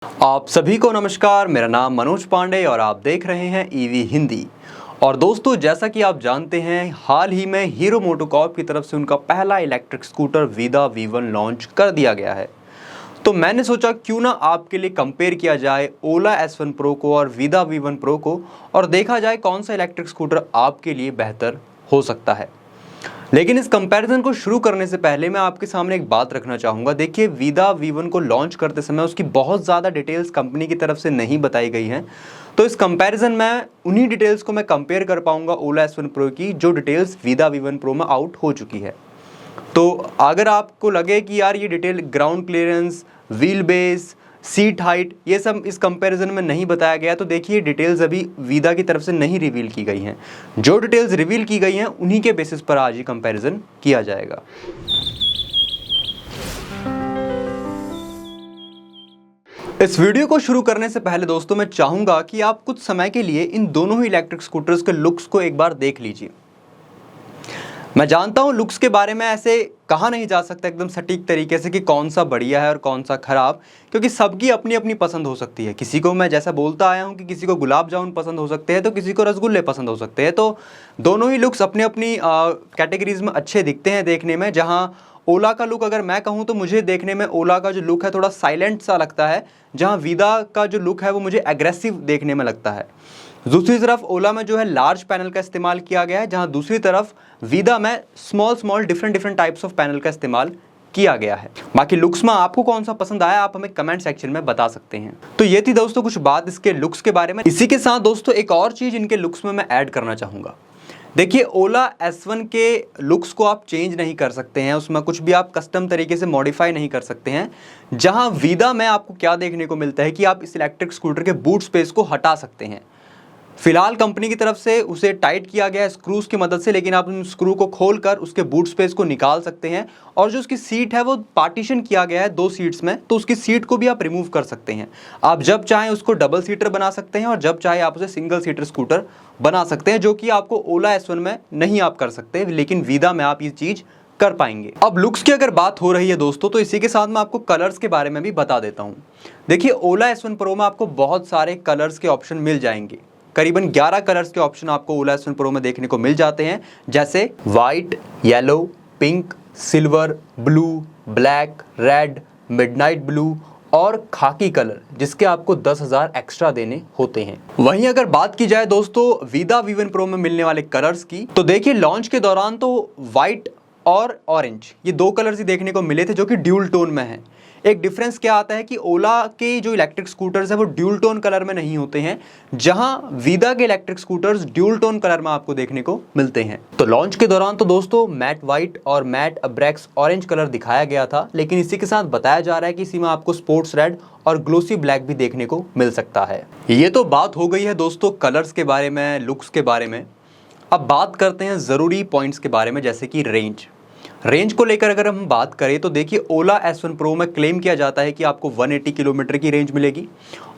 आप सभी को नमस्कार। मेरा नाम मनोज पांडे और आप देख रहे हैं ईवी हिंदी। और दोस्तों, जैसा कि आप जानते हैं, हाल ही में हीरो मोटोकॉर्प की तरफ से उनका पहला इलेक्ट्रिक स्कूटर वीदा V1 लॉन्च कर दिया गया है। तो मैंने सोचा क्यों ना आपके लिए कंपेयर किया जाए ओला S1 Pro को और वीदा V1 Pro को, और देखा जाए कौन सा इलेक्ट्रिक स्कूटर आपके लिए बेहतर हो सकता है। लेकिन इस कंपैरिजन को शुरू करने से पहले मैं आपके सामने एक बात रखना चाहूँगा। देखिए, वीदा V1 को लॉन्च करते समय उसकी बहुत ज़्यादा डिटेल्स कंपनी की तरफ से नहीं बताई गई हैं। तो इस कंपैरिजन में उन्हीं डिटेल्स को मैं कंपेयर कर पाऊँगा ओला S1 Pro की, जो डिटेल्स वीदा V1 Pro में आउट हो चुकी है। तो अगर आपको लगे कि यार ये detail ground clearance, wheel base, seat height, ये सब इस कंपैरिजन में नहीं बताया गया, तो देखिए डिटेल्स अभी वीदा की तरफ से नहीं रिवील की गई हैं। जो डिटेल्स रिवील की गई हैं उन्हीं के बेसिस पर आज ये कंपैरिजन किया जाएगा। इस वीडियो को शुरू करने से पहले दोस्तों, मैं चाहूँगा कि आप कुछ समय के लिए इन दोनों ही इलेक्ट्रिक स्कूटर्स के लुक्स को एक बार देख लीजिए। मैं जानता हूँ लुक्स के बारे में ऐसे कहा नहीं जा सकता एकदम सटीक तरीके से कि कौन सा बढ़िया है और कौन सा खराब, क्योंकि सबकी अपनी अपनी पसंद हो सकती है। किसी को, मैं जैसा बोलता आया हूँ कि किसी को गुलाब जामुन पसंद हो सकते हैं तो किसी को रसगुल्ले पसंद हो सकते हैं। तो दोनों ही लुक्स अपनी अपनी कैटेगरीज में अच्छे दिखते हैं देखने में। जहाँ ओला का लुक अगर मैं कहूँ तो मुझे देखने में ओला का जो लुक है थोड़ा साइलेंट सा लगता है, जहाँ वीदा का जो लुक है वो मुझे एग्रेसिव देखने में लगता है। दूसरी तरफ ओला में जो है लार्ज पैनल का इस्तेमाल किया गया है, जहां दूसरी तरफ वीदा में small different types of panel का इस्तेमाल किया गया है। बाकी लुक्स में आपको कौन सा पसंद आया, आप हमें कमेंट सेक्शन में बता सकते हैं। तो ये थी दोस्तों कुछ बात इसके लुक्स के बारे में। इसी के साथ दोस्तों एक और चीज़ इनके लुक्स में मैं ऐड करना चाहूँगा। देखिए, ओला S1 के लुक्स को आप चेंज नहीं कर सकते हैं, उसमें कुछ भी आप कस्टम तरीके से मॉडिफाई नहीं कर सकते हैं। जहाँ वीदा में आपको क्या देखने को मिलता है कि आप इस इलेक्ट्रिक स्कूटर के बूट स्पेस को हटा सकते हैं। फिलहाल कंपनी की तरफ से उसे टाइट किया गया है स्क्रूज की मदद से, लेकिन आप उन स्क्रू को खोलकर उसके बूट स्पेस को निकाल सकते हैं। और जो उसकी सीट है वो पार्टीशन किया गया है 2 सीट्स में, तो उसकी सीट को भी आप रिमूव कर सकते हैं। आप जब चाहें उसको डबल सीटर बना सकते हैं और जब चाहे आप उसे सिंगल सीटर स्कूटर बना सकते हैं, जो कि आपको ओला S1 में नहीं आप कर सकते, लेकिन वीदा में आप ये चीज़ कर पाएंगे। अब लुक्स की अगर बात हो रही है दोस्तों, तो इसी के साथ मैं आपको कलर्स के बारे में भी बता देता हूँ। देखिए, ओला S1 Pro में आपको बहुत सारे कलर्स के ऑप्शन मिल जाएंगे। करीबन 11 कलर्स के ऑप्शन आपको ओला S1 Pro में देखने को मिल जाते हैं, जैसे white, yellow, pink, silver, blue, black, red, midnight blue और खाकी कलर, जिसके आपको 10,000 एक्स्ट्रा देने होते हैं। वहीं अगर बात की जाए दोस्तों वीदा V1 Pro में मिलने वाले कलर्स की, तो देखिए लॉन्च के दौरान तो वाइट और ऑरेंज, ये 2 कलर्स ही देखने को मिले थे जो कि ड्यूल टोन में हैं। एक डिफरेंस क्या आता है कि ओला के जो इलेक्ट्रिक स्कूटर्स हैं वो ड्यूल टोन कलर में नहीं होते हैं, जहां वीदा के electric scooters dual tone colour में आपको देखने को मिलते हैं। तो लॉन्च के दौरान तो दोस्तों मैट वाइट और मैट अब्रेक्स ऑरेंज कलर दिखाया गया था, लेकिन इसी के साथ बताया जा रहा है कि इसी में आपको स्पोर्ट्स रेड और ग्लोसी ब्लैक भी देखने को मिल सकता है। ये तो बात हो गई है दोस्तों कलर्स के बारे में, लुक्स के बारे में। अब बात करते हैं ज़रूरी पॉइंट्स के बारे में, जैसे कि रेंज को लेकर अगर हम बात करें तो देखिए ओला S1 Pro में क्लेम किया जाता है कि आपको 180 किलोमीटर की रेंज मिलेगी,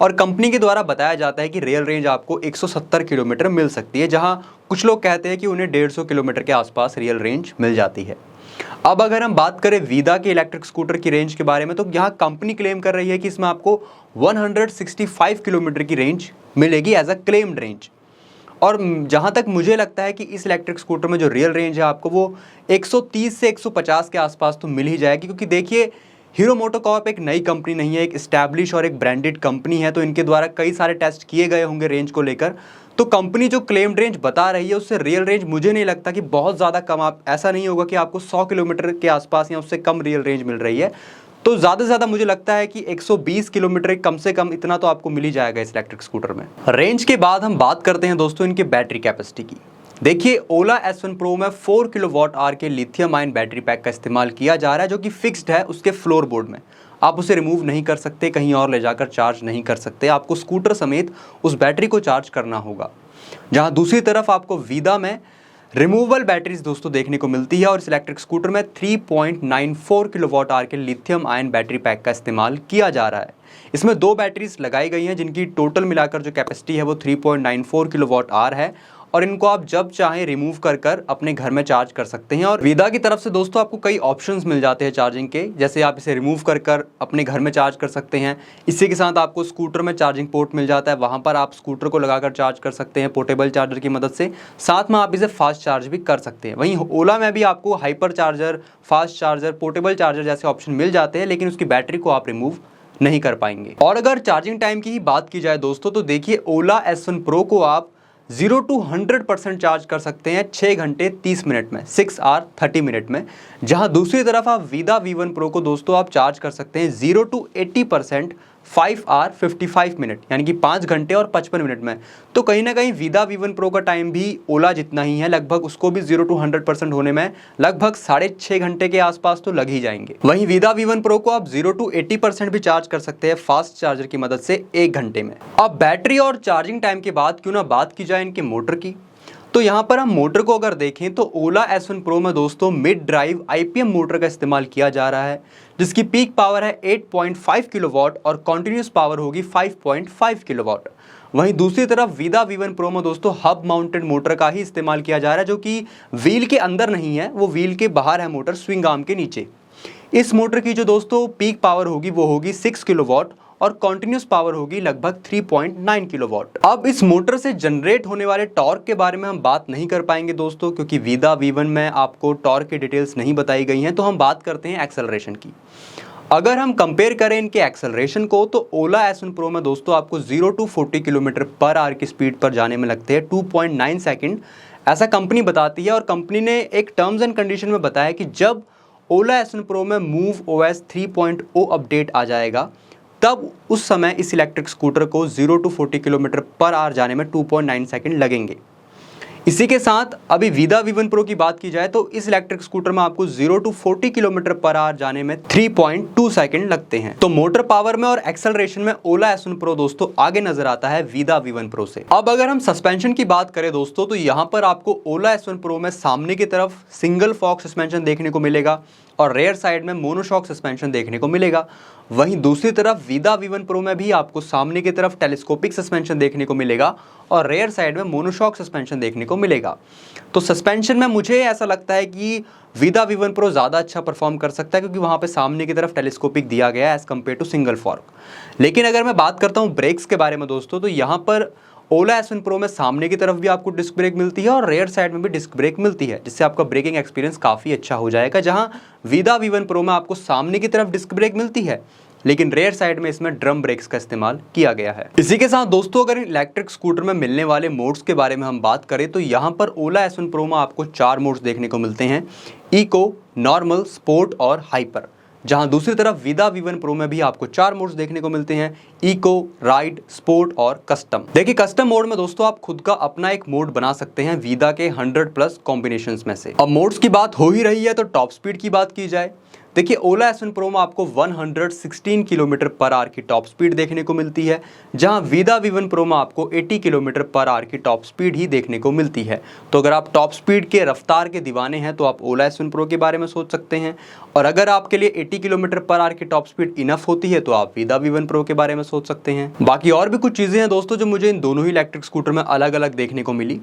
और कंपनी के द्वारा बताया जाता है कि रियल रेंज आपको 170 किलोमीटर मिल सकती है, जहां कुछ लोग कहते हैं कि उन्हें 150 किलोमीटर के आसपास रियल रेंज मिल जाती है। अब अगर हम बात करें वीदा के इलेक्ट्रिक स्कूटर की रेंज के बारे में, तो यहाँ कंपनी क्लेम कर रही है कि इसमें आपको 165 किलोमीटर की रेंज मिलेगी एज अ क्लेम्ड रेंज। और जहाँ तक मुझे लगता है कि इस इलेक्ट्रिक स्कूटर में जो रियल रेंज है आपको वो 130 से 150 के आसपास तो मिल ही जाएगी, क्योंकि देखिए हीरो मोटोकॉर्प एक नई कंपनी नहीं है, एक इस्टेब्लिश और एक ब्रांडेड कंपनी है, तो इनके द्वारा कई सारे टेस्ट किए गए होंगे रेंज को लेकर। तो कंपनी जो क्लेम्ड रेंज बता रही है उससे रियल रेंज मुझे नहीं लगता कि बहुत ज़्यादा कम, आप ऐसा नहीं होगा कि आपको 100 किलोमीटर के आसपास या उससे कम रियल रेंज मिल रही है। तो ज़्यादा से ज़्यादा मुझे लगता है कि 120 किलोमीटर कम से कम इतना तो आपको मिल ही जाएगा इस इलेक्ट्रिक स्कूटर में। रेंज के बाद हम बात करते हैं दोस्तों इनके बैटरी कैपेसिटी की। देखिए, ओला S1 Pro में 4 किलोवाट आवर के लिथियम आयन बैटरी पैक का इस्तेमाल किया जा रहा है, जो कि फिक्स्ड है उसके फ्लोर बोर्ड में। आप उसे रिमूव नहीं कर सकते, कहीं और ले जाकर चार्ज नहीं कर सकते, आपको स्कूटर समेत उस बैटरी को चार्ज करना होगा। जहाँ दूसरी तरफ आपको वीदा में रिमूवेबल बैटरीज दोस्तों देखने को मिलती है, और इस इलेक्ट्रिक स्कूटर में 3.94 किलोवाट आवर के लिथियम आयन बैटरी पैक का इस्तेमाल किया जा रहा है। इसमें 2 बैटरीज लगाई गई हैं जिनकी टोटल मिलाकर जो कैपेसिटी है वो 3.94 किलोवाट आवर है, और इनको आप जब चाहें रिमूव कर कर अपने घर में चार्ज कर सकते हैं। और वीदा की तरफ से दोस्तों आपको कई ऑप्शंस मिल जाते हैं चार्जिंग के, जैसे आप इसे रिमूव कर कर अपने घर में चार्ज कर सकते हैं। इसी के साथ आपको स्कूटर में चार्जिंग पोर्ट मिल जाता है, वहाँ पर आप स्कूटर को लगाकर चार्ज कर सकते हैं पोर्टेबल चार्जर की मदद से। साथ में आप इसे फास्ट चार्ज भी कर सकते हैं। वहीं ओला में भी आपको hyper charger, fast charger, portable charger जैसे ऑप्शन मिल जाते हैं, लेकिन उसकी बैटरी को आप रिमूव नहीं कर पाएंगे। और अगर चार्जिंग टाइम की ही बात की जाए दोस्तों, तो देखिए ओला S1 Pro को आप 0 to 100% चार्ज कर सकते हैं 6 घंटे 30 मिनट में, 6 आवर 30 मिनट में। जहां दूसरी तरफ आप वीदा V1 Pro को दोस्तों आप चार्ज कर सकते हैं 0 to 80% 5 आवर 55 मिनट, यानी कि 5 घंटे और 55 मिनट में। तो कहीं ना कहीं वीदा V1 Pro का टाइम भी ओला जितना ही है, लगभग उसको भी 0 to 100% होने में लगभग 6.5 घंटे के आसपास तो लग ही जाएंगे। वहीं वीदा V1 Pro को आप 0 to 80% भी चार्ज कर सकते हैं फास्ट चार्जर की मदद से 1 घंटे में। अब बैटरी और चार्जिंग टाइम के बाद क्यों ना बात की जाए इनके मोटर की। तो यहाँ पर हम मोटर को अगर देखें तो ओला S1 Pro में दोस्तों मिड ड्राइव IPM मोटर का इस्तेमाल किया जा रहा है, जिसकी पीक पावर है 8.5 किलोवाट और कॉन्टिन्यूस पावर होगी 5.5 किलोवाट। वहीं दूसरी तरफ वीदा V1 Pro में दोस्तों हब माउंटेड मोटर का ही इस्तेमाल किया जा रहा है, जो कि व्हील के अंदर नहीं है, वो व्हील के बाहर है मोटर, स्विंग आर्म के नीचे। इस मोटर की जो दोस्तों पीक पावर होगी वो होगी 6 किलोवाट और कॉन्टिन्यूस पावर होगी लगभग 3.9 किलोवाट। अब इस मोटर से जनरेट होने वाले टॉर्क के बारे में हम बात नहीं कर पाएंगे दोस्तों, क्योंकि वीदा V1 में आपको टॉर्क की डिटेल्स नहीं बताई गई हैं। तो हम बात करते हैं एक्सेलरेशन की। अगर हम कंपेयर करें इनके एक्सेलरेशन को, तो ओला S1 Pro में दोस्तों आपको 0 to 40 किलोमीटर पर आवर की स्पीड पर जाने में लगते हैं 2.9 सेकेंड, ऐसा कंपनी बताती है। और कंपनी ने एक टर्म्स एंड कंडीशन में बताया कि जब ओला S1 Pro में MoveOS 3.0 अपडेट आ जाएगा, तब उस समय इस इलेक्ट्रिक स्कूटर को 0 to 40 किलोमीटर पर आवर जाने में 2.9 सेकेंड लगेंगे। इसी के साथ अभी वीदा V1 Pro की बात की जाए तो इस इलेक्ट्रिक स्कूटर में आपको 0 to 40 किलोमीटर पर आवर जाने में 3.2 सेकेंड लगते हैं। तो मोटर पावर में और एक्सेलरेशन में ओला S1 Pro दोस्तों आगे नजर आता है वीदा V1 Pro से। अब अगर हम सस्पेंशन की बात करें दोस्तों, तो यहाँ पर आपको ओला S1 Pro में सामने की तरफ सिंगल फॉक सस्पेंशन देखने को मिलेगा और रेयर साइड में मोनोशॉक सस्पेंशन देखने को मिलेगा। वहीं दूसरी तरफ वीदा V1 Pro में भी आपको सामने की तरफ टेलीस्कोपिक सस्पेंशन देखने को मिलेगा और रेयर साइड में मोनोशॉक सस्पेंशन देखने को मिलेगा। तो सस्पेंशन में मुझे ऐसा लगता है कि वीदा V1 Pro ज़्यादा अच्छा परफॉर्म कर सकता है, क्योंकि वहाँ पे सामने की तरफ टेलीस्कोपिक दिया गया है as compared to single fork. लेकिन अगर मैं बात करता हूँ ब्रेक्स के बारे में दोस्तों, तो यहाँ पर ओला S1 Pro में सामने की तरफ भी आपको डिस्क ब्रेक मिलती है और रेयर साइड में भी डिस्क ब्रेक मिलती है, जिससे आपका ब्रेकिंग एक्सपीरियंस काफ़ी अच्छा हो जाएगा। जहां वीदा V1 Pro में आपको सामने की तरफ डिस्क ब्रेक मिलती है, लेकिन रेयर साइड में इसमें ड्रम ब्रेक्स का इस्तेमाल किया गया है। इसी के साथ दोस्तों अगर इलेक्ट्रिक स्कूटर में मिलने वाले मोड्स के बारे में हम बात करें, तो यहाँ पर ओला S1 Pro में आपको 4 मोड्स देखने को मिलते हैं, इको, नॉर्मल, स्पोर्ट और हाइपर। जहां दूसरी तरफ वीदा V1 Pro में भी आपको 4 मोड्स देखने को मिलते हैं, इको, राइड, स्पोर्ट और कस्टम। देखिए कस्टम मोड में दोस्तों आप खुद का अपना एक मोड बना सकते हैं वीदा के 100+ कॉम्बिनेशंस में से। अब मोड्स की बात हो ही रही है तो टॉप स्पीड की बात की जाए। देखिए ओला S1 Pro में आपको 116 किलोमीटर पर आवर की टॉप स्पीड देखने को मिलती है, जहां वीदा V1 Pro में आपको 80 किलोमीटर पर आवर की टॉप स्पीड ही देखने को मिलती है। तो अगर आप टॉप स्पीड के रफ्तार के दीवाने हैं तो आप ओला S1 Pro के बारे में सोच सकते हैं, और अगर आपके लिए 80 किलोमीटर पर आवर की टॉप स्पीड इनफ होती है तो आप वीदा V1 Pro के बारे में सोच सकते हैं। बाकी और भी कुछ चीज़ें हैं दोस्तों जो मुझे इन दोनों ही इलेक्ट्रिक स्कूटर में अलग अलग देखने को मिली,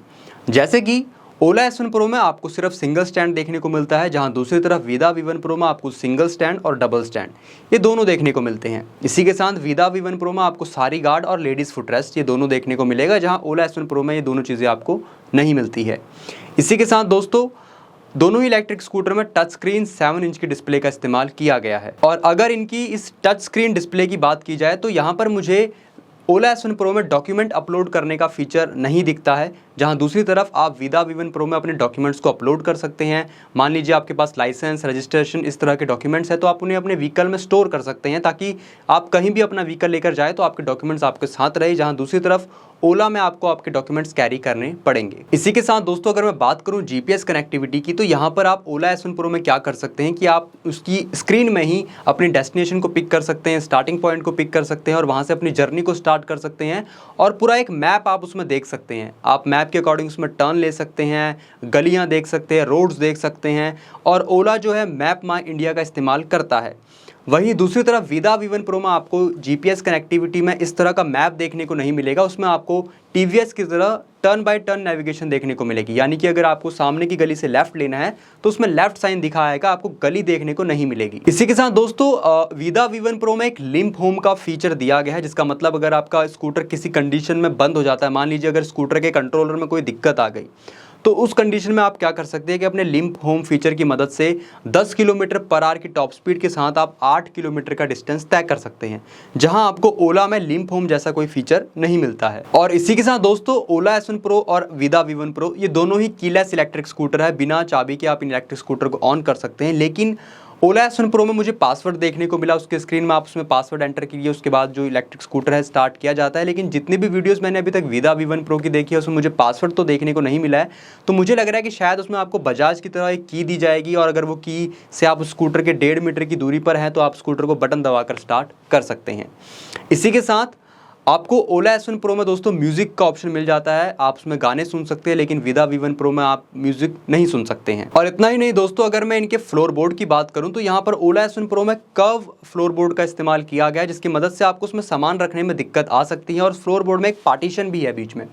जैसे कि ओला S1 Pro में आपको सिर्फ सिंगल स्टैंड देखने को मिलता है, जहां दूसरी तरफ वीदा V1 Pro में आपको सिंगल स्टैंड और डबल स्टैंड ये दोनों देखने को मिलते हैं। इसी के साथ वीदा V1 Pro में आपको सारी गार्ड और लेडीज़ फुटरेस्ट ये दोनों देखने को मिलेगा, जहां ओला S1 Pro में ये दोनों चीज़ें आपको नहीं मिलती है। इसी के साथ दोस्तों दोनों ही इलेक्ट्रिक स्कूटर में टच स्क्रीन 7 इंच की डिस्प्ले का इस्तेमाल किया गया है। और अगर इनकी इस टच स्क्रीन डिस्प्ले की बात की जाए तो यहाँ पर मुझे ओला S1 Pro में डॉक्यूमेंट अपलोड करने का फीचर नहीं दिखता है, जहां दूसरी तरफ आप वीदा V1 Pro में अपने डॉक्यूमेंट्स को अपलोड कर सकते हैं। मान लीजिए आपके पास लाइसेंस, रजिस्ट्रेशन इस तरह के डॉक्यूमेंट्स हैं, तो आप उन्हें अपने व्हीकल में स्टोर कर सकते हैं ताकि आप कहीं भी अपना व्हीकल लेकर जाए तो आपके डॉक्यूमेंट्स आपके साथ रहे, जहां दूसरी तरफ ओला में आपको आपके डॉक्यूमेंट्स कैरी करने पड़ेंगे। इसी के साथ दोस्तों अगर मैं बात करूं GPS कनेक्टिविटी की, तो यहाँ पर आप ओला S1 Pro में क्या कर सकते हैं कि आप उसकी स्क्रीन में ही अपनी डेस्टिनेशन को पिक कर सकते हैं, स्टार्टिंग पॉइंट को पिक कर सकते हैं और वहाँ से अपनी जर्नी को स्टार्ट कर सकते हैं, और पूरा एक मैप आप उसमें देख सकते हैं। आप मैप के अकॉर्डिंग उसमें टर्न ले सकते हैं, गलियाँ देख सकते हैं, रोड्स देख सकते हैं, और ओला जो है मैप माई इंडिया का इस्तेमाल करता है। वहीं दूसरी तरफ वीदा V1 Pro में आपको GPS कनेक्टिविटी में इस तरह का मैप देखने को नहीं मिलेगा, उसमें आपको TVS की तरह टर्न बाय टर्न नेविगेशन देखने को मिलेगी। यानी कि अगर आपको सामने की गली से लेफ्ट लेना है तो उसमें लेफ्ट साइन दिखाएगा, आपको गली देखने को नहीं मिलेगी। इसी के साथ दोस्तों वीदा V1 Pro में एक लिंप होम का फीचर दिया गया है, जिसका मतलब अगर आपका स्कूटर किसी कंडीशन में बंद हो जाता है, मान लीजिए अगर स्कूटर के कंट्रोलर में कोई दिक्कत आ गई, तो उस कंडीशन में आप क्या कर सकते हैं कि अपने लिंप होम फीचर की मदद से 10 किलोमीटर/आवर की टॉप स्पीड के साथ आप 8 किलोमीटर का डिस्टेंस तय कर सकते हैं, जहां आपको ओला में लिंप होम जैसा कोई फीचर नहीं मिलता है। और इसी के साथ दोस्तों ओला S1 Pro और वीदा V1 Pro ये दोनों ही कीलेस इलेक्ट्रिक स्कूटर है, बिना चाबी के आप इन इलेक्ट्रिक स्कूटर को ऑन कर सकते हैं। लेकिन ओला S1 Pro में मुझे पासवर्ड देखने को मिला, उसके स्क्रीन में आप उसमें पासवर्ड एंटर कीजिए, उसके बाद जो इलेक्ट्रिक स्कूटर है स्टार्ट किया जाता है। लेकिन जितनी भी वीडियोस मैंने अभी तक वीदा V1 Pro की देखी है उसमें मुझे पासवर्ड तो देखने को नहीं मिला है। तो मुझे लग रहा है कि शायद उसमें आपको बजाज की तरह एक की दी जाएगी, और अगर वो की से आप स्कूटर के 1.5 मीटर की दूरी पर हैं तो आप स्कूटर को बटन दबाकर स्टार्ट कर सकते हैं। इसी के साथ आपको ओला S1 Pro में दोस्तों म्यूजिक का ऑप्शन मिल जाता है, आप उसमें गाने सुन सकते हैं, लेकिन वीदा V1 Pro में आप म्यूजिक नहीं सुन सकते हैं। और इतना ही नहीं दोस्तों, अगर मैं इनके फ्लोर बोर्ड की बात करूं तो यहाँ पर ओला S1 Pro में कर्व फ्लोर बोर्ड का इस्तेमाल किया गया है, जिसकी मदद से आपको उसमें सामान रखने में दिक्कत आ सकती है। और फ्लोर बोर्ड में एक पार्टीशन भी है बीच में,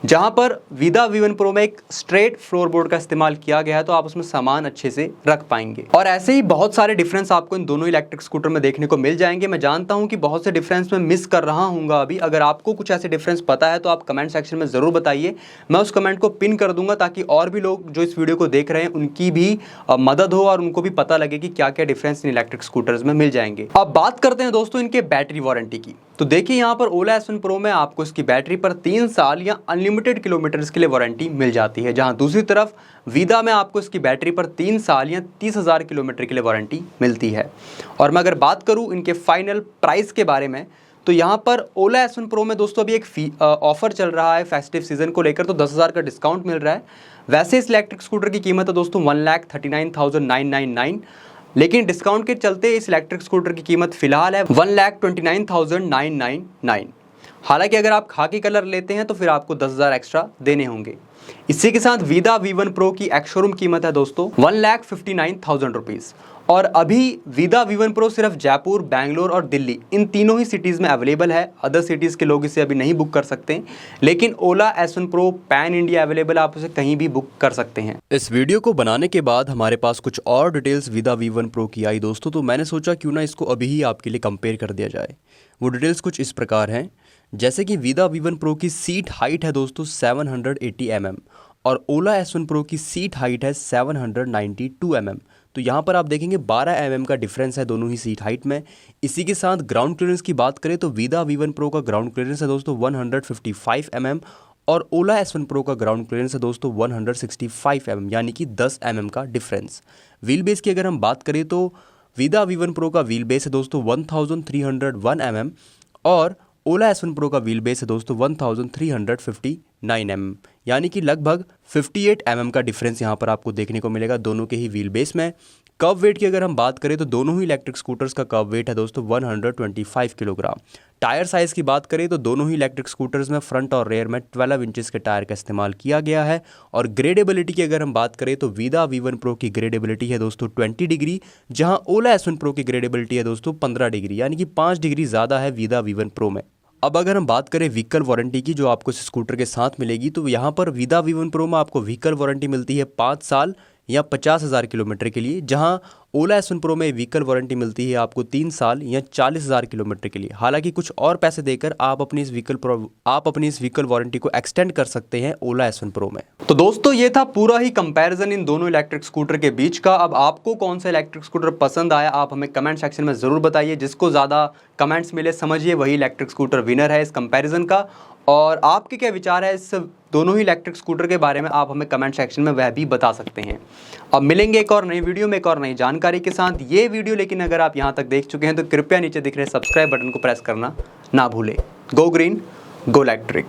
जहां पर वीदा V1 Pro में एक स्ट्रेट फ्लोर बोर्ड का इस्तेमाल किया गया है, तो आप उसमें सामान अच्छे से रख पाएंगे। और ऐसे ही बहुत सारे डिफरेंस आपको इन दोनों इलेक्ट्रिक स्कूटर में देखने को मिल जाएंगे। मैं जानता हूं कि बहुत से डिफरेंस में मिस कर रहा हूँगा अभी, अगर आपको कुछ ऐसे डिफरेंस पता है तो आप कमेंट सेक्शन में जरूर बताइए, मैं उस कमेंट को पिन कर दूंगा, ताकि और भी लोग जो इस वीडियो को देख रहे हैं उनकी भी मदद हो और उनको भी पता लगे कि क्या क्या डिफरेंस इन इलेक्ट्रिक स्कूटर्स में मिल जाएंगे। अब बात करते हैं दोस्तों इनके बैटरी वारंटी की। तो देखिए यहाँ पर ओला S1 Pro में आपको इसकी बैटरी पर 3 साल या अनलिमिटेड किलोमीटर्स के लिए वारंटी मिल जाती है, जहां दूसरी तरफ वीदा में आपको इसकी बैटरी पर 3 साल या 30,000 किलोमीटर के लिए वारंटी मिलती है। और मैं अगर बात करूं इनके फाइनल प्राइस के बारे में, तो यहाँ पर ओला S1 Pro में दोस्तों अभी एक ऑफर चल रहा है फेस्टिव सीजन को लेकर, तो 10,000 का डिस्काउंट मिल रहा है। वैसे इस इलेक्ट्रिक स्कूटर की कीमत है दोस्तों 1,39,999, लेकिन डिस्काउंट के चलते इस इलेक्ट्रिक स्कूटर की कीमत फिलहाल है 1,29,999। हालांकि अगर आप खाकी कलर लेते हैं तो फिर आपको 10,000 एक्स्ट्रा देने होंगे। इसी के साथ वीदा V1 Pro की एक्स शोरूम कीमत है दोस्तों 1,59,000 रुपीज़। और अभी वीदा V1 Pro सिर्फ जयपुर, बैंगलोर और दिल्ली इन तीनों ही सिटीज़ में अवेलेबल है। अदर सिटीज़ के लोग इसे अभी नहीं बुक कर सकते, लेकिन ओला S1 Pro pan India available, आप उसे कहीं भी बुक कर सकते हैं। इस वीडियो को बनाने के बाद हमारे पास कुछ और डिटेल्स वीदा V1 Pro की आई दोस्तों, तो मैंने सोचा क्यों ना इसको अभी ही आपके लिए कंपेयर कर दिया जाए। वो डिटेल्स कुछ इस प्रकार हैं, जैसे कि वीदा V1 Pro की सीट हाइट है दोस्तों 780 mm और ओला S1 Pro की सीट हाइट है 792 mm। तो यहाँ पर आप देखेंगे 12 mm का डिफरेंस है दोनों ही सीट हाइट में। इसी के साथ ग्राउंड क्लियरेंस की बात करें तो वीदा V1 Pro का ग्राउंड क्लियरेंस है दोस्तों 155 mm और ओला S1 Pro का ग्राउंड क्लियरेंस है दोस्तों 165 mm, यानी कि 10 mm का डिफरेंस। व्हील बेस की अगर हम बात करें तो वीदा V1 Pro का व्हील बेस है दोस्तों 1301 mm और ओला S1 Pro का व्हील बेस है दोस्तों 1359 mm, यानी कि लगभग 58 mm का डिफरेंस यहाँ पर आपको देखने को मिलेगा दोनों के ही व्हील बेस में। कर्व वेट की अगर हम बात करें तो दोनों ही इलेक्ट्रिक स्कूटर्स का कर्व वेट है दोस्तों 125 किलोग्राम। टायर साइज़ की बात करें तो दोनों ही इलेक्ट्रिक स्कूटर्स में फ्रंट और रेयर में 12 इंचेस के टायर का इस्तेमाल किया गया है। और ग्रेडेबिलिटी की अगर हम बात करें तो वीदा V1 Pro की ग्रेडेबिलिटी है दोस्तों 20 डिग्री, जहां ओला S1 Pro की ग्रेडेबिलिटी है दोस्तों 15 डिग्री, यानी कि 5 डिग्री ज़्यादा है वीदा V1 Pro में। अब अगर हम बात करें व्हीकल वारंटी की जो आपको इस स्कूटर के साथ मिलेगी, तो यहाँ पर वीदा V1 Pro में आपको व्हीकल वारंटी मिलती है 5 साल या 50,000 किलोमीटर के लिए, जहां ओला S1 Pro में व्हीकल वारंटी मिलती है आपको 3 साल या 40,000 किलोमीटर के लिए। हालांकि कुछ और पैसे देकर आप अपनी इस व्हीकल वारंटी को एक्सटेंड कर सकते हैं ओला S1 Pro में। तो दोस्तों ये था पूरा ही कंपैरिजन इन दोनों इलेक्ट्रिक स्कूटर के बीच का। अब आपको कौन सा इलेक्ट्रिक स्कूटर पसंद आया आप हमें कमेंट सेक्शन में ज़रूर बताइए। जिसको ज़्यादा कमेंट्स मिले समझिए वही इलेक्ट्रिक स्कूटर विनर है इस कंपैरिजन का। और आपके क्या विचार है इस दोनों ही इलेक्ट्रिक स्कूटर के बारे में आप हमें कमेंट सेक्शन में वह भी बता सकते हैं। अब मिलेंगे एक और नई वीडियो में एक और नई जानकारी के साथ। ये वीडियो लेकिन अगर आप यहाँ तक देख चुके हैं तो कृपया नीचे दिख रहे सब्सक्राइब बटन को प्रेस करना ना भूलें। Go green go electric.